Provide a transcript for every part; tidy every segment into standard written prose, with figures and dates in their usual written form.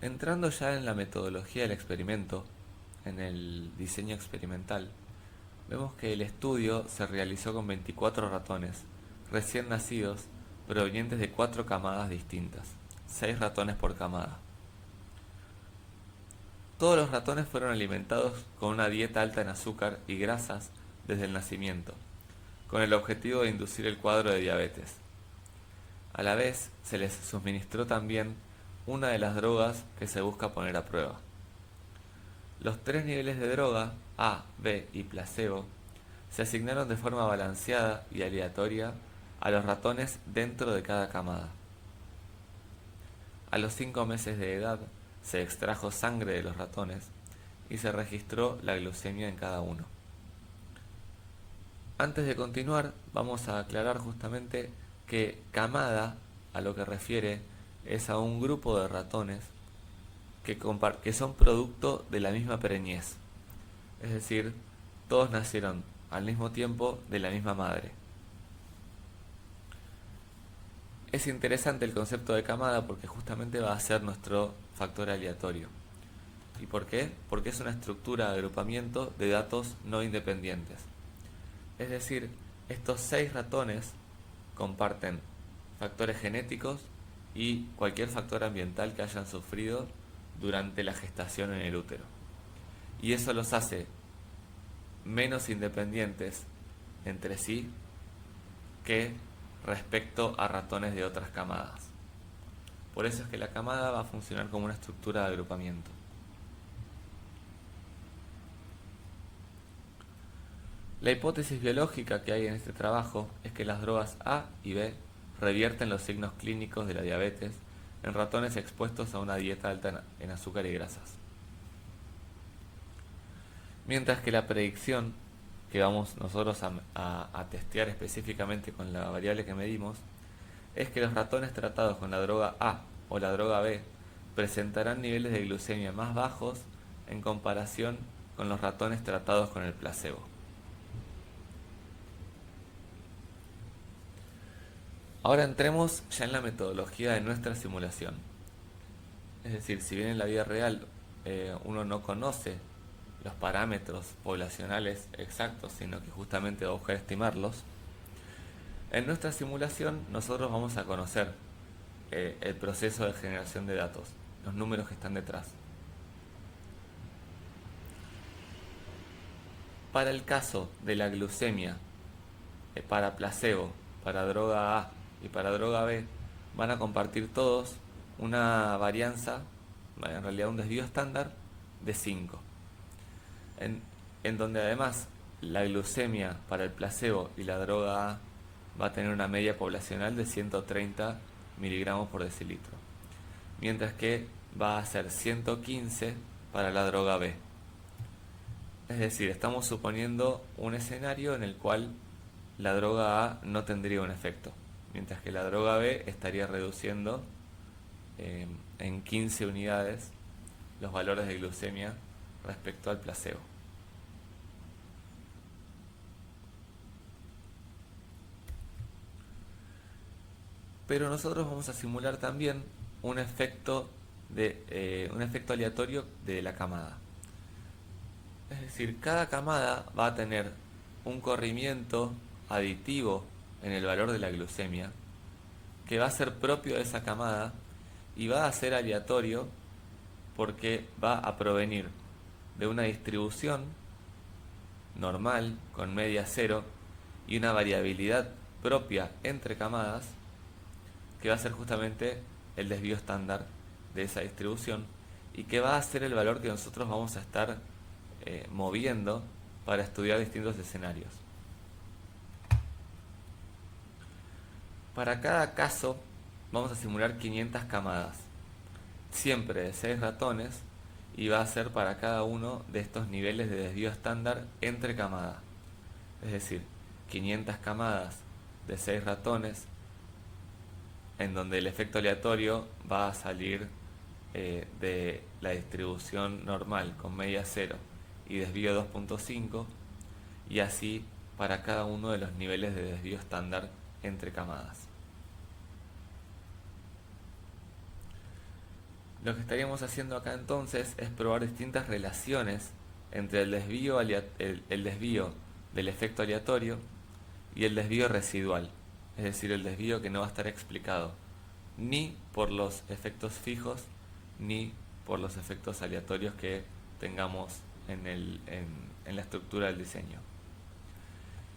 Entrando ya en la metodología del experimento, en el diseño experimental, vemos que el estudio se realizó con 24 ratones recién nacidos provenientes de 4 camadas distintas, 6 ratones por camada. Todos los ratones fueron alimentados con una dieta alta en azúcar y grasas desde el nacimiento, con el objetivo de inducir el cuadro de diabetes. A la vez, se les suministró también una de las drogas que se busca poner a prueba. Los 3 niveles de droga, A, B y placebo, se asignaron de forma balanceada y aleatoria a los ratones dentro de cada camada. A los 5 meses de edad se extrajo sangre de los ratones y se registró la glucemia en cada uno. Antes de continuar, vamos a aclarar justamente que camada a lo que refiere es a un grupo de ratones que son producto de la misma preñez. Es decir, todos nacieron al mismo tiempo de la misma madre. Es interesante el concepto de camada porque justamente va a ser nuestro factor aleatorio. ¿Y por qué? Porque es una estructura de agrupamiento de datos no independientes. Es decir, estos 6 ratones comparten factores genéticos y cualquier factor ambiental que hayan sufrido durante la gestación en el útero. Y eso los hace menos independientes entre sí que respecto a ratones de otras camadas. Por eso es que la camada va a funcionar como una estructura de agrupamiento. La hipótesis biológica que hay en este trabajo es que las drogas A y B revierten los signos clínicos de la diabetes en ratones expuestos a una dieta alta en azúcar y grasas. Mientras que la predicción que vamos nosotros a testear específicamente con la variable que medimos es que los ratones tratados con la droga A o la droga B presentarán niveles de glucemia más bajos en comparación con los ratones tratados con el placebo. Ahora entremos ya en la metodología de nuestra simulación. Es decir, si bien en la vida real uno no conoce los parámetros poblacionales exactos, sino que justamente va a buscar estimarlos, en nuestra simulación nosotros vamos a conocer el proceso de generación de datos, los números que están detrás. Para el caso de la glucemia, para placebo, para droga A y para droga B, van a compartir todos una varianza, en realidad un desvío estándar de 5. En donde además la glucemia para el placebo y la droga A va a tener una media poblacional de 130 miligramos por decilitro, mientras que va a ser 115 para la droga B. Es decir, estamos suponiendo un escenario en el cual la droga A no tendría un efecto, mientras que la droga B estaría reduciendo en 15 unidades los valores de glucemia respecto al placebo. Pero nosotros vamos a simular también un efecto aleatorio de la camada. Es decir, cada camada va a tener un corrimiento aditivo en el valor de la glucemia que va a ser propio de esa camada y va a ser aleatorio porque va a provenir de una distribución normal con media cero y una variabilidad propia entre camadas que va a ser justamente el desvío estándar de esa distribución y que va a ser el valor que nosotros vamos a estar moviendo para estudiar distintos escenarios. Para cada caso vamos a simular 500 camadas, siempre de 6 ratones, y va a ser para cada uno de estos niveles de desvío estándar entre camadas. Es decir, 500 camadas de 6 ratones, en donde el efecto aleatorio va a salir de la distribución normal con media 0 y desvío 2.5, y así para cada uno de los niveles de desvío estándar entre camadas. Lo que estaríamos haciendo acá entonces es probar distintas relaciones entre el desvío del efecto aleatorio y el desvío residual, es decir, el desvío que no va a estar explicado ni por los efectos fijos ni por los efectos aleatorios que tengamos en la estructura del diseño.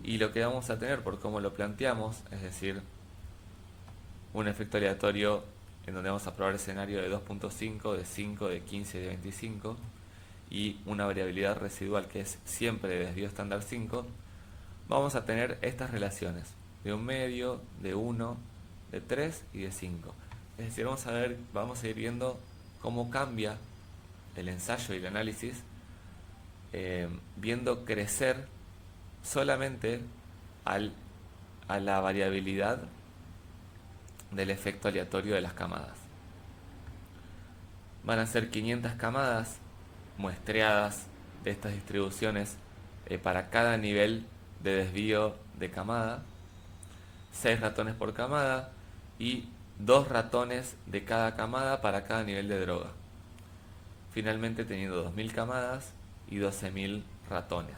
Y lo que vamos a tener por cómo lo planteamos, es decir, un efecto aleatorio en donde vamos a probar escenario de 2.5, de 5, de 15 y de 25, y una variabilidad residual que es siempre de desvío estándar 5, vamos a tener estas relaciones de un medio, de 1, de 3 y de 5. Es decir, vamos a ir viendo cómo cambia el ensayo y el análisis, viendo crecer solamente a la variabilidad del efecto aleatorio de las camadas. Van a ser 500 camadas muestreadas de estas distribuciones para cada nivel de desvío de camada, 6 ratones por camada y 2 ratones de cada camada para cada nivel de droga. Finalmente teniendo 2000 camadas y 12.000 ratones.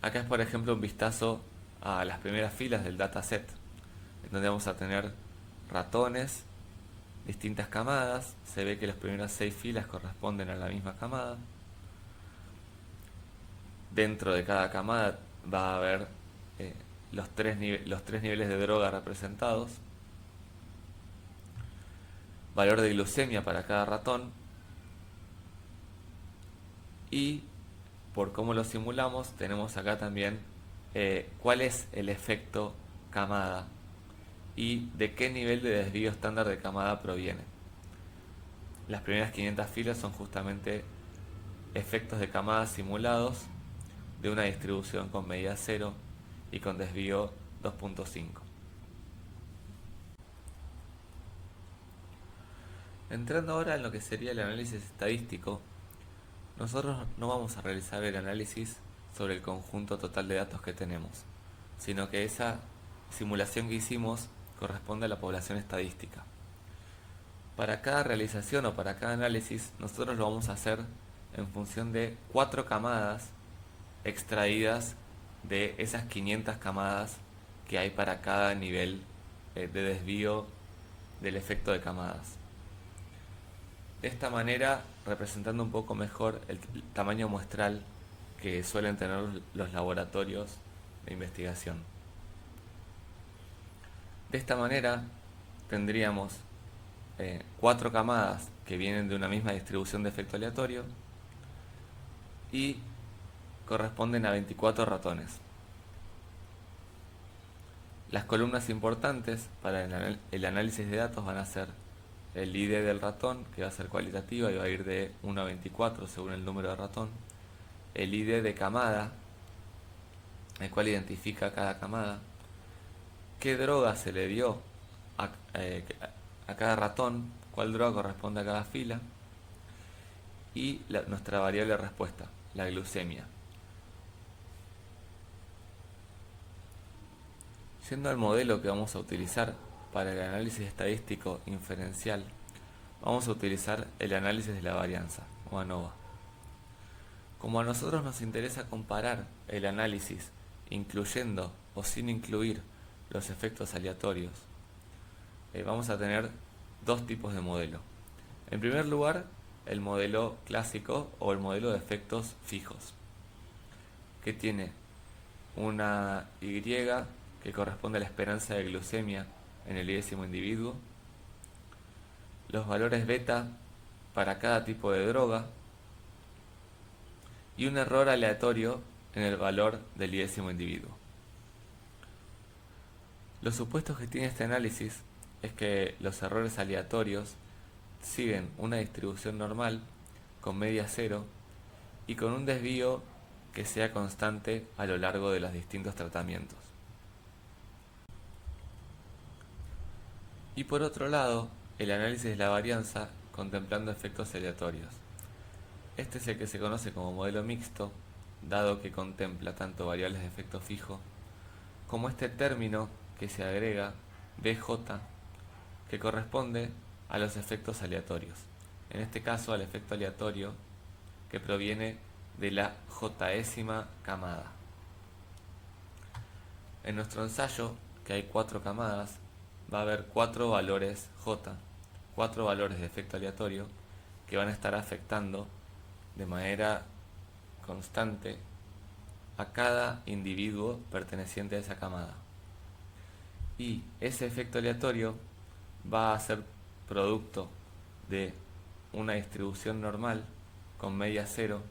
Acá es por ejemplo un vistazo a las primeras filas del dataset, en donde vamos a tener ratones, distintas camadas. Se ve que las primeras 6 filas corresponden a la misma camada. Dentro de cada camada va a haber los tres niveles de droga representados, valor de glucemia para cada ratón, y por cómo lo simulamos tenemos acá también cuál es el efecto camada y de qué nivel de desvío estándar de camada proviene. Las primeras 500 filas son justamente efectos de camada simulados de una distribución con medida 0 y con desvío 2.5. Entrando ahora en lo que sería el análisis estadístico, nosotros no vamos a realizar el análisis sobre el conjunto total de datos que tenemos, sino que esa simulación que hicimos corresponde a la población estadística. Para cada realización o para cada análisis, nosotros lo vamos a hacer en función de 4 camadas extraídas de esas 500 camadas que hay para cada nivel de desvío del efecto de camadas. De esta manera, representando un poco mejor el tamaño muestral que suelen tener los laboratorios de investigación. De esta manera tendríamos 4 camadas que vienen de una misma distribución de efecto aleatorio y corresponden a 24 ratones. Las columnas importantes para el análisis de datos van a ser el ID del ratón, que va a ser cualitativa y va a ir de 1 a 24 según el número de ratón. El ID de camada, el cual identifica cada camada. Qué droga se le dio a cada ratón, cuál droga corresponde a cada fila. Y nuestra variable respuesta, la glucemia. Siendo el modelo que vamos a utilizar para el análisis estadístico inferencial, vamos a utilizar el análisis de la varianza, o ANOVA. Como a nosotros nos interesa comparar el análisis incluyendo o sin incluir los efectos aleatorios, vamos a tener 2 tipos de modelo. En primer lugar, el modelo clásico o el modelo de efectos fijos, que tiene una Y que corresponde a la esperanza de glucemia en el 10º individuo, los valores beta para cada tipo de droga y un error aleatorio en el valor del 10º individuo. Los supuestos que tiene este análisis es que los errores aleatorios siguen una distribución normal con media 0 y con un desvío que sea constante a lo largo de los distintos tratamientos. Y por otro lado, el análisis de la varianza contemplando efectos aleatorios. Este es el que se conoce como modelo mixto, dado que contempla tanto variables de efecto fijo como este término que se agrega BJ que corresponde a los efectos aleatorios. En este caso al efecto aleatorio que proviene de la jésima camada. En nuestro ensayo, que hay 4 camadas, va a haber 4 valores J, 4 valores de efecto aleatorio que van a estar afectando de manera constante a cada individuo perteneciente a esa camada. Y ese efecto aleatorio va a ser producto de una distribución normal con media cero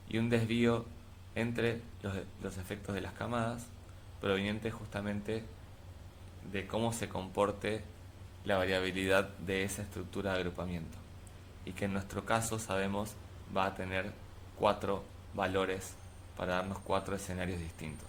y un desvío entre los efectos de las camadas proveniente justamente de cómo se comporte la variabilidad de esa estructura de agrupamiento, y que en nuestro caso sabemos va a tener 4 valores para darnos 4 escenarios distintos.